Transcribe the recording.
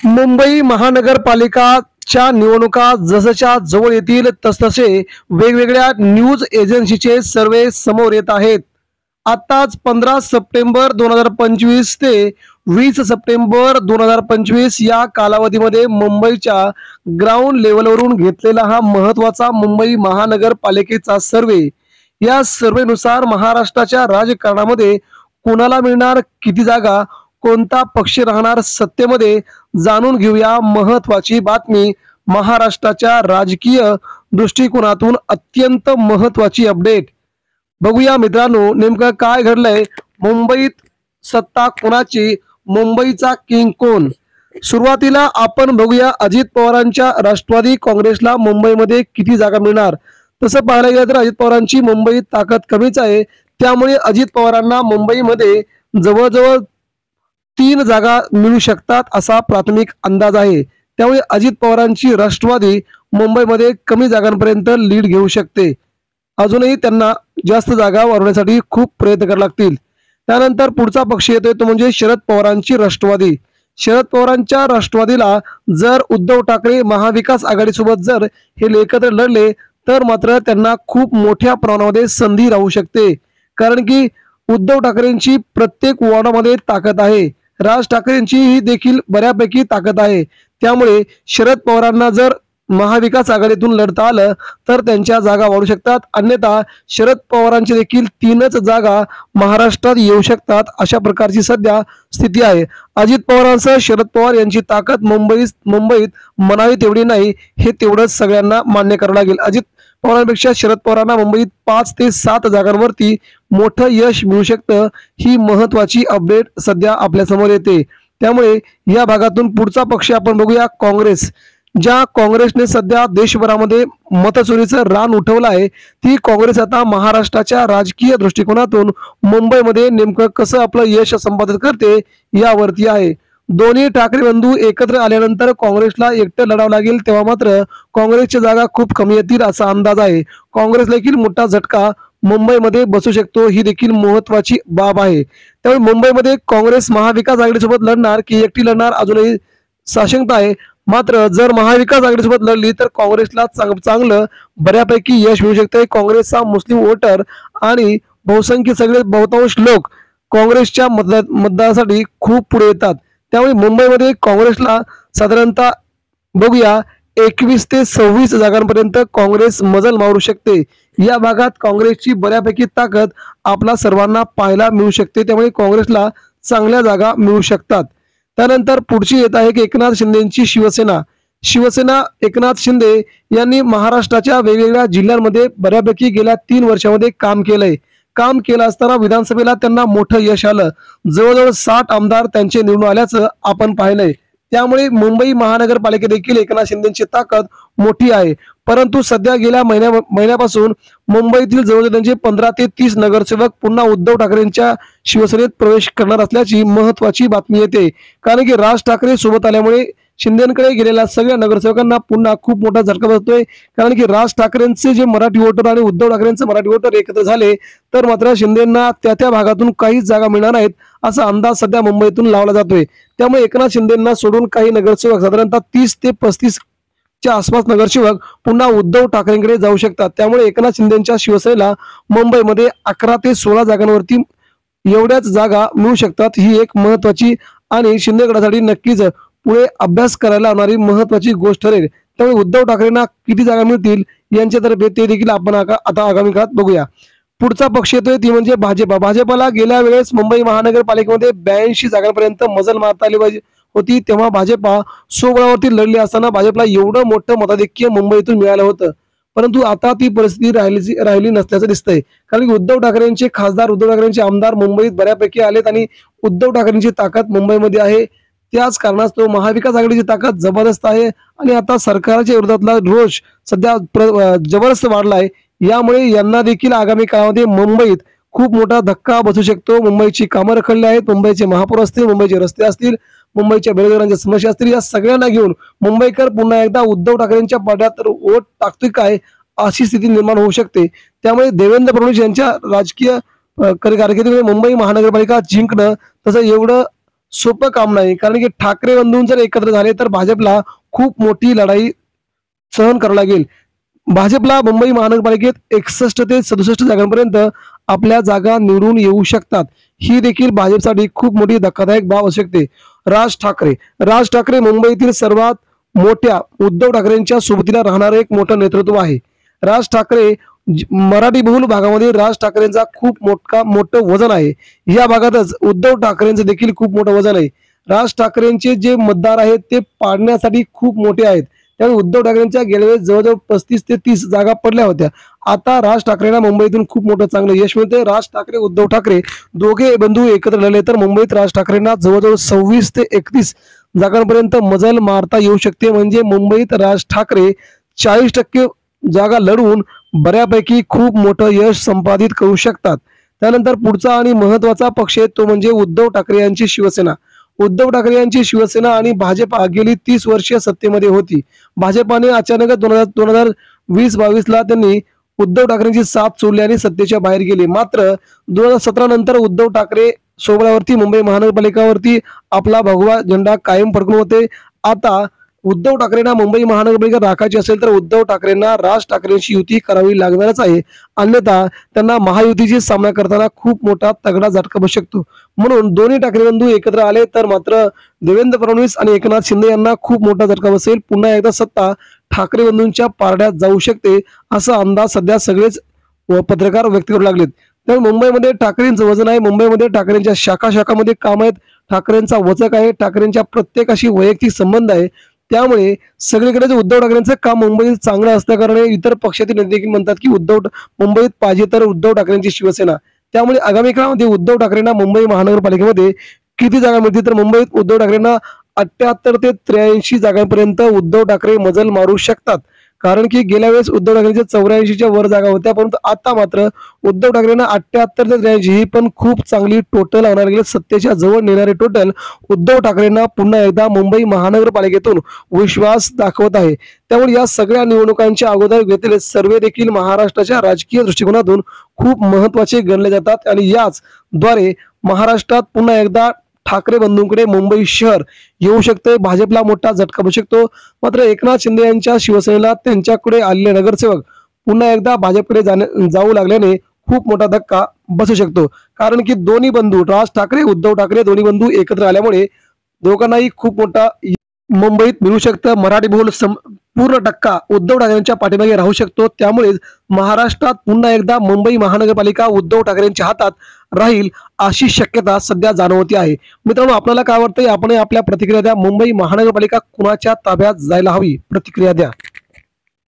मुंबई महानगरपालिकाच्या निवडणुका जसच्या जवळ येतील तसतसे वेगवेगळ्या न्यूज एजन्सीचे सर्वे समोर येत आहेत। आताच 15 सप्टेंबर 2025 ते 20 सप्टेंबर 2025 या कालावधीमध्ये मुंबईच्या ग्राउंड लेवलवरून घेतलेला हा महत्त्वाचा मुंबई महानगरपालिकेचा सर्वे। या सर्वेनुसार महाराष्ट्राच्या राजकारणामध्ये कोणाला मिळणार किती जागा, कोणता पक्ष राहणार सत्तेमध्ये, जाणून घेऊया महत्त्वाची बातमी। महाराष्ट्राच्या राजकीय दृष्टिकोनातून अत्यंत महत्त्वाची अपडेट बघूया मित्रांनो, नेमकं काय घडलंय, मुंबईत सत्ता कोणाची, मुंबईचा किंग कोण। सुरुवातीला आपण बघूया अजित पवारांच्या राष्ट्रवादी काँग्रेसला मुंबईमध्ये किती जागा मिळणार। तसं पाहायला गेलं तर अजित पवारांची मुंबईत ताकद कमीच आहे, त्यामुळे अजित पवारांना मुंबईमध्ये जवळजवळ 3 जागा मिळू शकतात असा प्राथमिक अंदाज आहे। त्यामुळे अजित पवारांची राष्ट्रवादी मुंबईमध्ये कमी जागांपर्यंत लीड घेऊ शकते। अजूनही त्यांना जास्त जागा वाढवण्यासाठी खूप प्रयत्न करावे लागतील। त्यानंतर पुढचा पक्ष येतोय तो म्हणजे शरद पवारांची राष्ट्रवादी। शरद पवारांच्या राष्ट्रवादीला जर उद्धव ठाकरे महाविकास आघाडीसोबत जर हे एकत्र लढले तर मात्र त्यांना खूप मोठ्या प्रमाणामध्ये संधी राहू शकते, कारण की उद्धव ठाकरेंची प्रत्येक वॉर्डामध्ये ताकद आहे, राज ठाकरेंची ही देखील बऱ्यापैकी ताकद आहे। त्यामुळे शरद पवारांना जर महाविकास आघाडीतून लढता आलं तर त्यांच्या जागा वाढू शकतात, अन्यथा शरद पवारांची देखील 3च जागा महाराष्ट्रात येऊ शकतात, अशा प्रकारची सध्या स्थिती आहे। अजित पवारांसह शरद पवार यांची ताकद मुंबईत म्हणावी तेवढी नाही, हे तेवढंच सगळ्यांना मान्य करावं लागेल। अजित पवारांपेक्षा शरद पवारांना मुंबईत 5 ते 7 जागांवरती मोठं यश मिळू शकतं, ही महत्त्वाची अपडेट सध्या आपल्या समोर येते। त्यामुळे या भागातून पुढचा पक्ष आपण बघूया काँग्रेस। ज्या काँग्रेसने सध्या देशभरामध्ये मतचोरीचं रान उठवलं आहे, ती काँग्रेस आता महाराष्ट्राच्या राजकीय दृष्टिकोनातून मुंबईमध्ये नेमकं कसं आपलं यश संपादित करते यावरती आहे। दोन्ही ठाकरे बंधू एकत्र आल्यानंतर काँग्रेसला एकटं लढावं लागेल, तेव्हा मात्र काँग्रेसच्या जागा खूप कमी येतील असा अंदाज आहे। काँग्रेसला देखील मोठा झटका मुंबईमध्ये बसू शकतो, ही देखील महत्त्वाची बाब आहे। त्यामुळे मुंबईमध्ये काँग्रेस महाविकास आघाडीसोबत लढणार की एकटी लढणार अजूनही साशंकता आहे। मात्र जर महाविकास आघाडीसोबत लढली तर काँग्रेसला चांगलं बऱ्यापैकी यश मिळू शकते। काँग्रेसचा मुस्लिम वोटर आणि बहुसंख्य सगळे बहुतांश लोक काँग्रेसच्या मतदानासाठी खूप पुढे येतात। त्यामुळे मुंबईमध्ये काँग्रेसला साधारणतः बघूया 21 ते 26 जागांपर्यंत काँग्रेस मजल मारू शकते। या भागात काँग्रेसची बऱ्यापैकी ताकद आपला सर्वांना पाहायला मिळू शकते, त्यामुळे काँग्रेसला चांगल्या जागा मिळू शकतात। त्यानंतर पुढची येत आहे की एकनाथ शिंदेची शिवसेना एकनाथ शिंदे यांनी महाराष्ट्राच्या वेगवेगळ्या जिल्ह्यांमध्ये बऱ्यापैकी गेल्या 3 वर्षांमध्ये काम केलं असताना विधानसभेला त्यांना मोठं यश आलं, जवळजवळ 60 आमदार त्यांचे निवडून आल्याचं आपण पाहिलंय। त्यामुळे मुंबई महानगरपालिकेत देखील एकनाथ शिंदेची ताकद मोठी आहे। परंतु सध्या गेल्या महिन्यापासून मुंबईतील जवळजवळ त्यांचे 15 ते 30 नगरसेवक पुन्हा उद्धव ठाकरेंच्या शिवसेनेत प्रवेश करणार असल्याची महत्त्वाची बातमी येते, कारण की राज ठाकरे सोबत आल्यामुळे शिंदेकडे गेलेल्या सगळ्या नगरसेवकांना पुन्हा खूप मोठा झटका बसतोय, कारण की राज ठाकरेंचे जे मराठी वोटर आणि उद्धव ठाकरेंचे मराठी वोटर एकत्र झाले तर मात्र शिंदेंना त्या भागातून काहीच जागा मिळणार नाहीत असा अंदाज सध्या मुंबईतून लावला जातोय। त्यामुळे एकनाथ शिंदेंना सोडून काही नगरसेवक साधारणतः 30 ते 35 च्या आसपास नगरसेवक पुन्हा उद्धव ठाकरेंकडे जाऊ शकतात। त्यामुळे एकनाथ शिंदेंच्या शिवसेनेला मुंबईमध्ये 11 ते 16 जागांवरती एवढ्याच जागा मिळू शकतात, ही एक महत्त्वाची आणि शिंदे गटासाठी नक्कीच पुढे अभ्यास करायला होणारी महत्त्वाची गोष्ट ठरेल। त्यामुळे उद्धव ठाकरेंना किती जागा मिळतील यांच्यातर्फे ते देखील आपण आता आगामी काळात बघूया। पुढचा पक्ष येतोय ती म्हणजे भाजपाला गेल्या वेळेस मुंबई महानगरपालिकेमध्ये 82 जागांपर्यंत मजल मारता आली होती, तेव्हा भाजपा स्वबळावरती लढली असताना भाजपला एवढं मोठं मताधिक्य मुंबईतून मिळालं होतं, परंतु आता ती परिस्थिती राहिली नसल्याचं दिसतंय, कारण की उद्धव ठाकरेंचे खासदार उद्धव ठाकरेंचे आमदार मुंबईत बऱ्यापैकी आलेत आणि उद्धव ठाकरेंची ताकद मुंबईमध्ये आहे। त्याच कारणास्तव महाविकास आघाडीची ताकद जबरदस्त आहे आणि आता सरकारच्या विरोधातला रोष सध्या जबरदस्त वाढला आहे। यामुळे यांना देखील आगामी काळामध्ये मुंबईत खूप मोठा धक्का बसू शकतो। मुंबईची कामं रखडली आहेत, मुंबईचे महापौर असतील, मुंबईचे रस्ते असतील, मुंबईच्या बेरोजगारांच्या समस्या असतील, या सगळ्यांना घेऊन मुंबईकर पुन्हा एकदा उद्धव ठाकरेंच्या पाठ्यात वोट टाकतोय काय अशी स्थिती निर्माण होऊ शकते। त्यामुळे देवेंद्र फडणवीस यांच्या राजकीय कारकिर्दीमध्ये मुंबई महानगरपालिका जिंकणं तसं एवढं सोपं काम नाही, कारण की ठाकरे बंधू जर एकत्र झाले तर भाजपला खूप मोठी लढाई सहन करावी लागेल. भाजपला मुंबई महानगरपालिकेत 61 ते 67 जागांपर्यंत आपल्या जागा निवडून येऊ शकतात. ही देखील भाजपसाठी खूप मोठी धक्कादायक बाब असू शकते. राज ठाकरे मुंबईतील सर्वात मोठ्या उद्धव ठाकरेंच्या सोबतीला राहणारे एक मोठं नेतृत्व आहे. राज ठाकरे मराठी बहुल भागामध्ये राज ठाकरेंचा खूप मोठं वजन आहे. या भागातच उद्धव ठाकरेंचं देखील खूप मोठं वजन आहे. राज ठाकरेंचे जे मतदार आहेत ते पाडण्यासाठी खूप मोठे आहेत. त्यामुळे उद्धव ठाकरेंच्या गेल्या वेळेस जवळजवळ 35 ते 30 जागा पडल्या होत्या. आता राज ठाकरेंना मुंबईतून खूप मोठं चांगलं यश मिळते. राज ठाकरे उद्धव ठाकरे दोघे बंधू एकत्र लढले तर मुंबईत राज ठाकरेंना जवळजवळ 26 ते 31 जागांपर्यंत मजल मारता येऊ शकते. म्हणजे मुंबईत राज ठाकरे 40% जागा लढवून बऱ्यापैकी खूप मोठं यश संपादित करू शकतात. त्यानंतर पुढचा आणि महत्वाचा पक्ष आहे तो म्हणजे उद्धव ठाकरे यांची शिवसेना. उद्धव ठाकरे यांची शिवसेना आणि भाजप गेली 30 वर्षे सत्तेमध्ये होती. भाजपाने अचानक 2020-22 ला त्यांनी उद्धव ठाकरेंची साथ सोडली आणि सत्तेच्या बाहेर गेले. मात्र 2017 नंतर उद्धव ठाकरे सोबळावरती मुंबई महानगरपालिकावरती आपला भगवा झेंडा कायम फडकून होते. आता उद्धव ठाकरेंना मुंबई महानगरपालिका राखायची असेल तर उद्धव ठाकरेंना राज ठाकरेंची युती करावी लागणारच आहे. अन्यथा त्यांना महायुतीची सामना करताना खूप मोठा तगडा झटका बसू शकतो. म्हणून दोन्ही ठाकरे बंधू एकत्र आले तर मात्र देवेंद्र फडणवीस आणि एकनाथ शिंदे यांना खूप मोठा झटका बसेल. पुन्हा एकदा सत्ता ठाकरे बंधूंच्या पारड्यात जाऊ शकते असा अंदाज सध्या सगळेच पत्रकार व्यक्त करू लागलेत. तर मुंबईमध्ये ठाकरेंचं वजन आहे. मुंबईमध्ये ठाकरेंच्या शाखामध्ये काम आहेत. ठाकरेंचा वचक आहे. ठाकरेंच्या प्रत्येकाशी वैयक्तिक संबंध आहे. त्यामुळे सगळीकडे उद्धव ठाकरेंचं काम मुंबईत चांगलं असल्या कारणे इतर पक्षातील नेते देखील म्हणतात की मुंबईत पाहिजे तर उद्धव ठाकरेंची शिवसेना. त्यामुळे आगामी काळामध्ये उद्धव ठाकरेंना मुंबई महानगरपालिकेमध्ये किती जागा मिळतील तर मुंबईत उद्धव ठाकरेंना 78 ते 83 जागांपर्यंत उद्धव ठाकरे मजल मारू शकतात. कारण की गेल्या वेळेस उद्धव ठाकरेंच्या 84च्या वर जागा होत्या, परंतु आता मात्र उद्धव ठाकरेंना 78 ते 83 ही पण खूप चांगली टोटल होणार गेले. सत्तेच्या जवळ नेणारे टोटल उद्धव ठाकरेंना पुन्हा एकदा मुंबई महानगरपालिकेतून विश्वास दाखवत आहे. त्यामुळे या सगळ्या निवडणुकांच्या अगोदर घेतलेले सर्वे देखील महाराष्ट्राच्या राजकीय दृष्टिकोनातून खूप महत्त्वाचे गणले जातात आणि याच द्वारे महाराष्ट्रात पुन्हा एकदा ठाकरे बंधूंकडे मुंबई शहर येऊ शकते. भाजपला मोठा झटका बसू शकतो. मात्र एकनाथ शिंदे यांच्या शिवसेनेला त्यांच्याकडे आलेले नगरसेवक पुन्हा एकदा भाजपकडे जाऊ लागल्याने खूप मोठा धक्का बसू शकतो. कारण की दोन्ही बंधू राज ठाकरे उद्धव ठाकरे दोन्ही बंधू एकत्र आल्यामुळे दोघांनाही खूप मोठा मुंबईत मिळू शकतं. मराठी बहुल पूर्ण टक्का उद्धव ठाकरेंच्या पाठीमागे राहू शकतो. त्यामुळे महाराष्ट्रात पुन्हा एकदा मुंबई महानगरपालिका उद्धव ठाकरेंच्या हातात राहील अशी शक्यता सध्या जाणवती आहे. मित्रांनो, आपल्याला काय वाटतंय? आपण आपल्या प्रतिक्रिया द्या. मुंबई महानगरपालिका कुणाच्या ताब्यात जायला हवी? प्रतिक्रिया द्या.